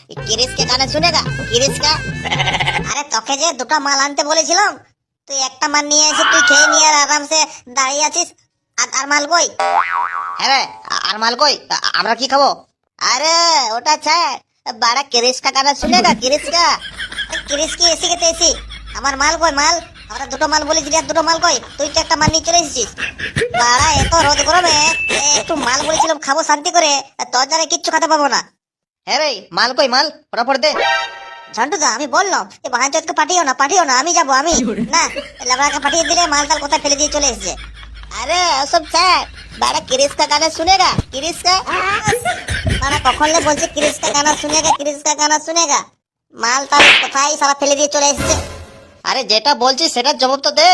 किरिस के गाना सुनेगा किरिस का। আরে তোকে যে দুটো মাল আনতে বলেছিলাম, তুই একটা মাল নিয়ে এসে তুই খেয়ে নিয়ে আর আরামসে দাঁড়িয়ে আছিস। আর মাল কই? হ্যাঁ রে, আর মাল কই? আমরা কি খাবো? अरे ওটা ছাড়, बड़ा किरिस का गाना सुनेगा किरिस का। किरिस की এসি কে তেসি, আমার মাল কই মাল? আমরা দুটো মাল বলেছি, আর দুটো মাল কই? তুই তো একটা মাল নিয়ে চলে এসেছিস। বাড়া এত রোদ গরমে একটু মাল বলেছিলাম খাবো শান্তি করে, তোর দ্বারা কিচ্ছু খেতে পাবো না। হ্যাঁ রে, মাল কই? মাল ফটাফট দে। ঝন্টুদা আমি বললাম এই ভাইজাতকে পাঠিও না, আমি যাবো আমি। না লাবড়াকে পাঠিয়ে দিলে মাল তাল কোথায় ফেলে দিয়ে চলে এসেছে। আরে ওসব স্যার, बड़ा किरिस का गाना सुनेगा किरिस का। মানে কখন লে বলছে কিরিস का गाना सुनेगा किरिस का गाना सुनेगा, মাল তাল কোথায় সারা ফেলে দিয়ে চলে এসেছে। আরে যেটা বলছিস সেটার জবাব তো দে।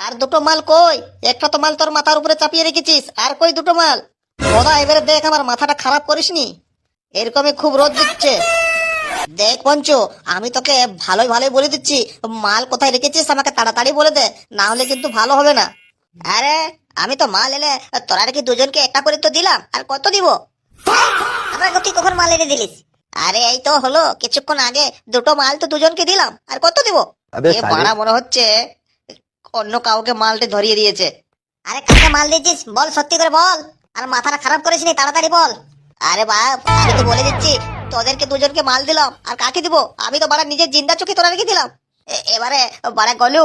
আর দুটো মাল কই? একটা তো মাল তোর মাথার উপরে চাপিয়ে রেখেছিস, আর কই দুটো মাল? ওরা এবারে দেখ, আমার মাথাটা খারাপ করিসনি। এরকমই খুব রোদ দিচ্ছে। দেখ পঞ্চু, আমি তোকে ভালোই বলে দিচ্ছি, মাল কোথায় রেখেছিস আমাকে তাড়াতাড়ি বলে দে, না হলে কিন্তু ভালো হবে না। আরে আমি তো মাল এলে তোরা কি দুজনকে একটা করে তো দিলাম, আর কত দিব? আমরা তুই কখন মাল এনে দিলিস? আরে এই তো হলো কিছুক্ষণ আগে দুটো মাল তো দুজনকে দিলাম, আর কত দিব? এ বাড়া মনে হচ্ছে অন্য কাউকে মালটা ধরিয়ে দিয়েছে। আরে কাকে মাল দিয়েছিস বল, সত্যি করে বল, আর মাথাটা খারাপ করিস নি, তাড়াতাড়ি বল। আরে বাপ আমি তো বলে দিচ্ছি, তোদেরকে দুজনকে মাল দিলাম, আর কাকে দিব? আমি তো বাড়া নিজের জিন্দা চোখে তোরা রেখে দিলাম। এবারে বাড়া গলু,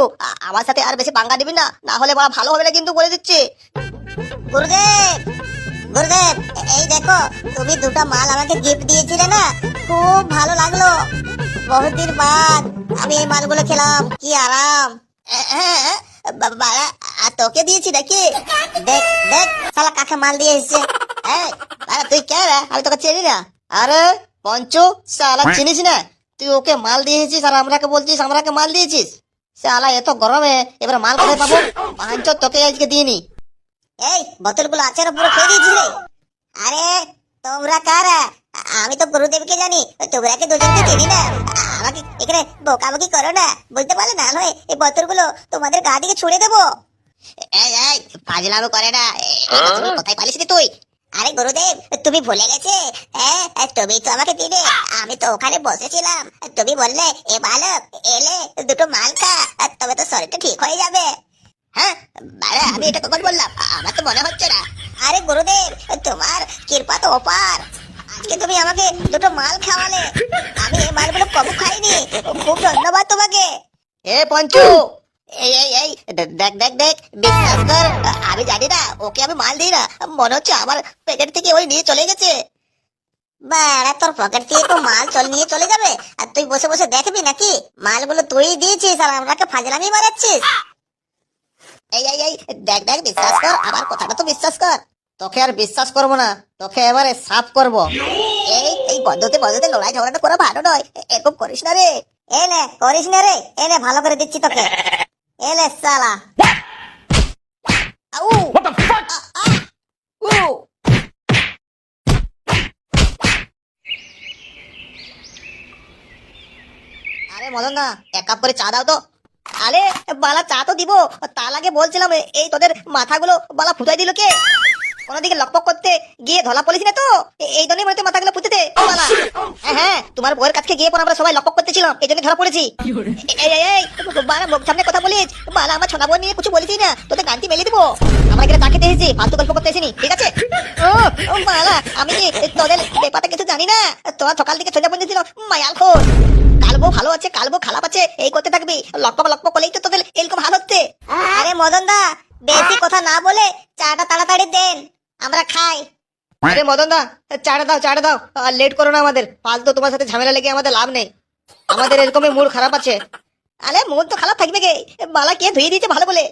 আমার সাথে আর বেশি পাঙ্গা দিবি না, না হলে বাড়া ভালো হবে না কিন্তু বলে দিচ্ছি। গুরুদেব গুরুদেব, এই দেখো তুমি দুটো মাল আমাকে গিফট দিয়েছিলে না, খুব ভালো লাগলো। বহুত দিন বাদ আমি এই মালগুলো খেলাম, কি আরাম। হ্যাঁ বাবা, আর তোকে দিয়েছি নাকি? দেখ দেখ শালা কাকে মাল দিয়ে এসেছে। এই বাবা তুই কে রে? আমি তোকে চিনি না। আরে পঞ্চু, শালা চিনিস না? তুই ওকে মাল দিয়েছিস আর আমরাকে বলছিস আমরাকে মাল দিয়েছিস? শালা এত গরমে এবার মাল কোথায় পাবো? পাঁচ তোকে আজকে দিইনি। এই বোতলগুলো আছে না পুরো খেয়ে দিয়েছিস রে? আরে তোমরা কারা? আমি তো গুরুদেবকে জানি, তোমরা কি দুজনকে চিনি না? আমাকে এখানে বোকাবুকি করো না, বুঝতে পারলে? না নয় এই বোতলগুলো তোমাদের গা দিকে ছুড়ে দেবো। এই ফাজলামো করে না, কোথায় পালিস রে তুই? আরে গুরুদেব তুমি ভুলে গেছে? হ্যাঁ তুমি তো আমাকে দিলে, আমি তো ওখানে বসেছিলাম, তুমি বললে এ বালক এলে দুটো মাল খা, তবে তো শরীরটা ঠিক হয়ে যাবে। হ্যাঁ বাড়া আমি এটা কখন বললাম? আমার তো মনে হচ্ছে না। আরে গুরুদেব তোমার কৃপা তো অপার, আজকে তুমি আমাকে দুটো মাল খাওয়ালে, আমি এই মালগুলো কবু খাইনি, খুব ধন্যবাদ তোমাকে। এ পঞ্চু, এই দেখ দেখ দেখ, বিশ্বাস কর আমি জানি না ওকে আমি মাল দিই না, মনে হচ্ছে আমার প্যাকেট থেকে ওই নিয়ে চলে গেছে। বাড়া তোর পকেট থেকে তো মাল নিয়ে চলে যাবে, আর তুই বসে বসে দেখবি নাকি? মালগুলো তুই দিয়েছিস আর আমরাকে ফাজলামি মারাচ্ছিস। এই দেখ দেখ বিশ্বাস কর, আমার কথাটা তো বিশ্বাস কর। তোকে আর বিশ্বাস করবো না, তোকে এবারে সাফ করবো। এই বদ্ধতে লড়াই ঝগড়াটা করা ভালো নয়, এরকম করিস না রে। এনে করিস না রে, এনে ভালো করে দিচ্ছি তোকে। এলে সালা। আউ What the fuck? উ আরে মদন দা, এক কাপ করে চা দাও তো। আরে বালা চা তো দিব, তার আগে বলছিলাম এই তোদের মাথাগুলো বালা ফুটাই দিল কে? কোনদিকে লকপক করতে গিয়ে ধলা পড়েছি না তো? এই জন্যই মনে হচ্ছে মাথাগুলো ফুটে দে বালা। হ্যাঁ তোমার বউয়ের কাছে গিয়ে পর আমরা সবাই লকপক করতেছিলাম, এই জন্য ধরা পড়েছি। এই বালা মুখ সামনে কথা বলিস বালা, আমার ছোনা বোন নিয়ে কিছু বলেছি না, তোদের গানটি মেলে দিব। আমরা এখানে তাকে এসেছি, ফালতু গল্প করতে এসেনি, ঠিক আছে? ও বালা, আমি কি তোদের ব্যাপারটা কিছু জানি না? তোরা সকাল থেকে সোজা পর্যন্ত ছিল মায়াল খোর। কালবো ভালো আছে, কালবো খারাপ আছে, এই করতে থাকবি। লকপক করলেই তো তোদের এরকম হাল হচ্ছে। আরে মদন দা বেশি কথা না বলে চাটা তাড়াতাড়ি দেন, আমরা খাই। আরে মদন দা, চাটা দাও, আর লেট করো না আমাদের। ফালতু তোমার সাথে ঝামেলা লেগে আমাদের লাভ নেই, আমাদের এরকমই মুড খারাপ আছে। আরে মুড তো খারাপ থাকবে গে, বালা কে ধুয়ে দিয়েছে ভালো বলে।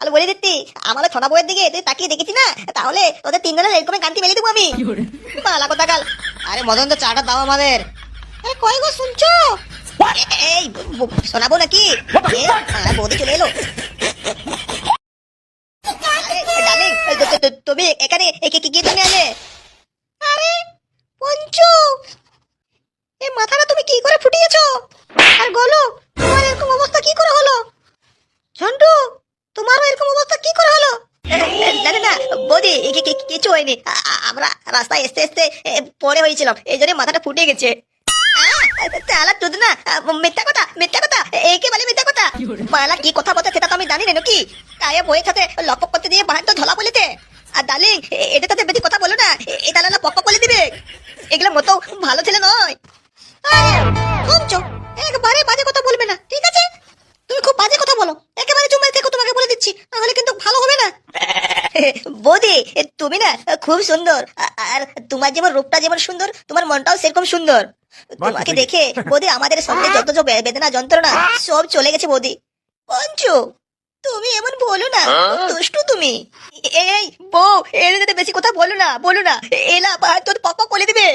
আরে বলে দিচ্ছি আমার ছোনা বউয়ের দিকে তুই তাকিয়ে দেখেছি না, তাহলে তোদের তিনজনের এরকম গানটি মেলে দেবো আমি। বালা কথা কাল। আরে মদন দা, চাটা দাও আমাদের। কই গো শুনছো? এই শোনাবো নাকি? বৌদি চলে এলো। ডার্লিং তুমি এখানে কি তুমি আলে? আরে পঞ্চু, এই মাথাটা তুমি কি করে ফুটিয়েছো? আর গলো তোমার এরকম অবস্থা কি করে হলো? ঝন্টু তোমারও এরকম অবস্থা কি করে হলো? না বৌদি কিছু হয়নি, আমরা রাস্তায় আসতে পড়ে হয়েছিলাম, এই জন্য মাথাটা ফুটে গেছে। তাহলে তুই না মিথ্যা কথা একেবারে মিথ্যা কথা। বালা কি কথা বলতে সেটা তো আমি জানি না নাকি। কায়ে বইয়ের সাথে লপক করতে দিয়ে বাহার তো ধলা বলেছে। আর ডার্লিং এটা তাতে বেশি কথা বলো না, এটা না পক বলে দিবে। এগুলো মতো ভালো ছেলে নয়। শুনছো, একবারে বাজে কথা বলবে না, ঠিক আছে? তুমি খুব বাজে কথা বলো, একেবারে চুপ মেরে থেকো, তোমাকে বলে দিচ্ছি, নাহলে কিন্তু ভালো হবে না। বৌদি তুমি না খুব সুন্দর, আর তোমার যেমন রূপটা যেমন সুন্দর, তোমার মনটাও সেরকম সুন্দর। তোমাকে দেখে বৌদি আমাদের সঙ্গে যত যে বেদনা যন্ত্রণা সব চলে গেছে বৌদি। পঞ্চু তুমি এমন বলো না, দুষ্টু তুমি। এই বউ এর যাতে বেশি কথা বলো না, এলা তোর পক করে দিবে।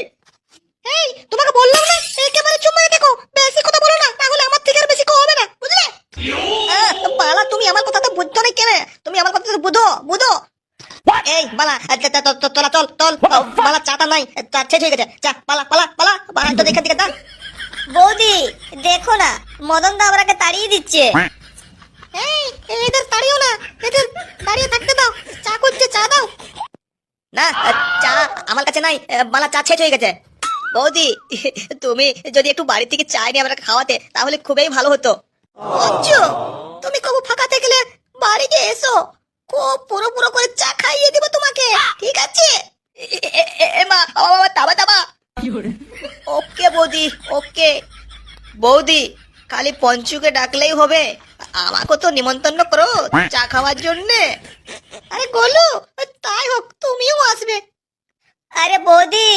এই তোমাকে বললাম না একেবারে চুপ মেরে দেখো, বেশি কথা বলো না, তাহলে আমার থেকে আর বেশি কথা হবে না, বুঝলে? বালা তুমি আমার কথা তো বুঝছো না কেন? তুমি আমার কথা তো বুঝো। এই বালা তোলা চল বালা চাটা নাই, চা শেষ হয়ে গেছে, চা পালা তো দেখে যা। বৌদি দেখো না, মদন দা আমরাকে তাড়িয়ে দিচ্ছে। এই এদের তাড়িও না, এদের দাঁড়িয়ে থাকতে দাও, চা করছে, চা দাও না। চা আমার কাছে নাই, বালা চা শেষ হয়ে গেছে। বৌদি তুমি যদি একটু বাড়ি থেকে চা নিয়ে আমরা খাওয়াতে তাহলে খুবই ভালো হতো। তুমি কবু ফাঁকাতে গেলে বাড়িতে এসো, খুব পুরো করে চা খাইয়ে দিব তোমাকে, ঠিক আছে? মা তাবা ওকে বৌদি, ওকে। বৌদি খালি পঞ্চুকে ডাকলেই হবে, আমাকে তো নিমন্ত্রণ করো চা খাওয়ার জন্য। আরে গোলু তাই হোক, তুমিও আসবে। আরে বৌদি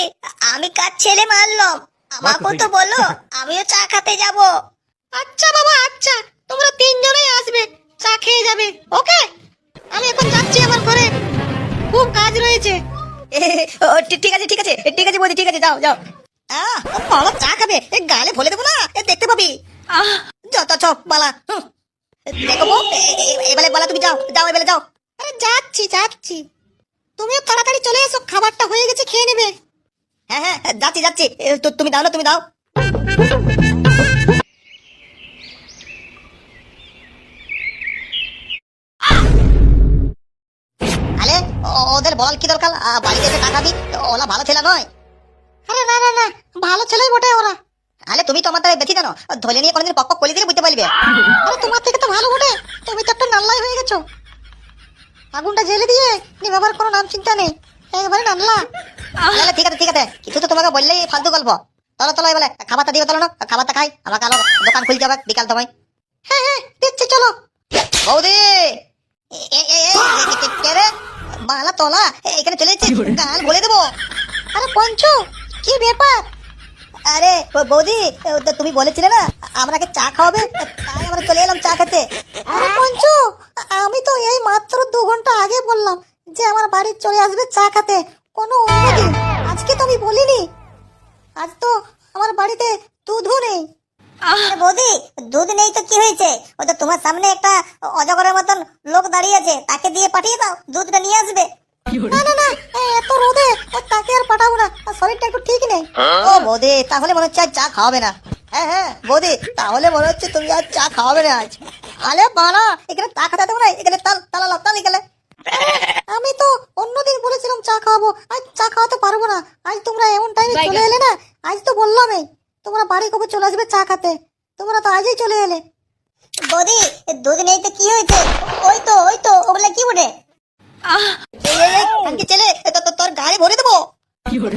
আমি কার ছেলে মারলাম, আমাকেও তো বলো, আমিও চা খেতে যাব। আচ্ছা বাবা আচ্ছা, তোমরা তিনজনেই আসবে, চা খেয়ে যাবে, ওকে? আমি এখন যাচ্ছি আমার ঘরে, খুব কাজ রয়েছে। ঠিক আছে বৌদি, ঠিক আছে, যাও বাবা চা খাবে, গালে ফলে দেবো না, দেখতে পাবি। যত চপ বালা। দেখো বউ, এবারে বালা তুমি যাও এবারে যাও। আরে যাচ্ছি, তুমিও তাড়াতাড়ি চলে এসো, খাবারটা হয়ে গেছে, খেয়ে নেবে। হ্যাঁ যাচ্ছি, তুমি দাও না, তুমি দাও। আরে ওদের বলার কি দরকার, বাড়িতে এসে টাকাবি, ওরা ভালো ছেলে নয়। আরে না ভালো ছেলেই বটে ওরা। আরে তুমি তো আমার দ্বারা বেশি জানো, ধরে নিয়ে কোনদিন পক করে দিলে বুঝতে পারবে। আরে তোমার থেকে তো ভালো বটে, তুমি তো একটা নাল্লাই হয়ে গেছো। আগুনটা জেলে দিয়ে নিভাবার কোনো নাম চিন্তা নেই, একবারে নাল্লা। ঠিক আছে কিছু তো তোমাকে বললেই ফালতু গল্প। চলো এবারে খাবারটা দিও, চলো না খাবারটা খাই, আমাকে আলো দোকান খুলতে হবে বিকাল সময়। হ্যাঁ দিচ্ছি, চলো। বৌদি মালা তোলা এখানে চলে এসেছে, গান বলে দেবো। আরে পঞ্চু কি ব্যাপার? আরে বৌদি তুমি বলেছিলে না আমাকে চা খাওয়াবে, তাই আমরা চলে এলাম চা খেতে। আরে পঞ্চু আমি তো এই মাত্র 2 ঘন্টা আগে বললাম যে আমার বাড়ি চলে আসবে চা খেতে, কোনো অন্যদিন। আজকে তো আমি বলিনি, আজ তো আমার বাড়িতে দুধও নেই। আরে বৌদি দুধ নেই তো কি হয়েছে, ও তো তোমার সামনে একটা অজগরের মতন লোক দাঁড়িয়ে আছে, তাকে দিয়ে পাঠিয়ে দাও, দুধটা নিয়ে আসবে। না এত রোদে তাকে আর পাঠাবো না, শরীরটা একটু ঠিক নেই। ও বৌদি তাহলে মনে হচ্ছে আজ চা খাওয়াবে না। হ্যাঁ বৌদি তাহলে মনে হচ্ছে তুমি আজ চা খাওয়াবে না আজ। আরে বানা এখানে চা খাওয়াতে দেবো না, এখানে তাল এখানে। আমি তো অন্যদিন বলেছিলাম চা খাওয়াবো, আজ চা খাওয়াতে পারবো না। আজ তোমরা এমন টাইমে চলে এলে না, আজ তো বললামই তোমরা বাড়ি কবে চলে আসবে চা খেতে, তোমরা তো আজই চলে এলে। বৌদি দুধ নেই তো কি হয়েছে, ওই তো ওগুলা কি বটে? ছেলে তোর গাড়ি ভরে দেবো।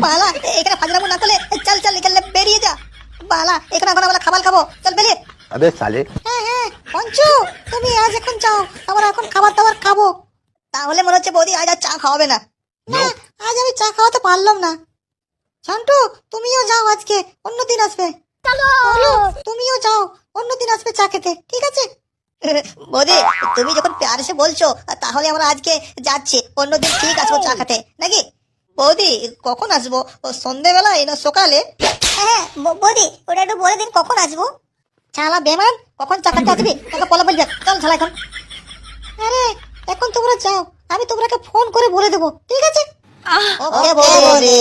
বালা এখানে ফাজলামো না করলে চল এখানে বেরিয়ে যা। বালা এখানে এখন আমরা খাবার খাবো, চল বেরিয়ে। अबे साले হ্যাঁ পঞ্চু তুমি আজ এখন যাও, আমরা এখন খাবার দাবার খাবো। তাহলে মনে হচ্ছে বৌদি আজ আর চা খাওয়াবে না। না আজ আমি চা খাওয়াতে পারলাম না। সন্টু তুমিও যাও, আজকে অন্যদিন আসবে। চলো তুমিও যাও, অন্যদিন আসবে চা খেতে, ঠিক আছে? বৌদি তুমি যখন প্যার এসে বলছো তাহলে আমরা আজকে যাচ্ছি, অন্যদিন ঠিক আসবো চা খেতে, নাকি? বৌদি কখন আসবো, সন্ধ্যেবেলায় না সকালে? হ্যাঁ বৌদি ওটা একটু বলে দিন কখন আসবো। শালা বেমান কখন চা খেতে আসবি, তোকে বলে বলবে, চল শালা এখন। আরে এখন তোমরা যাও, আমি তোমরাকে ফোন করে বলে দেবো, ঠিক আছে? ওকে বৌদি।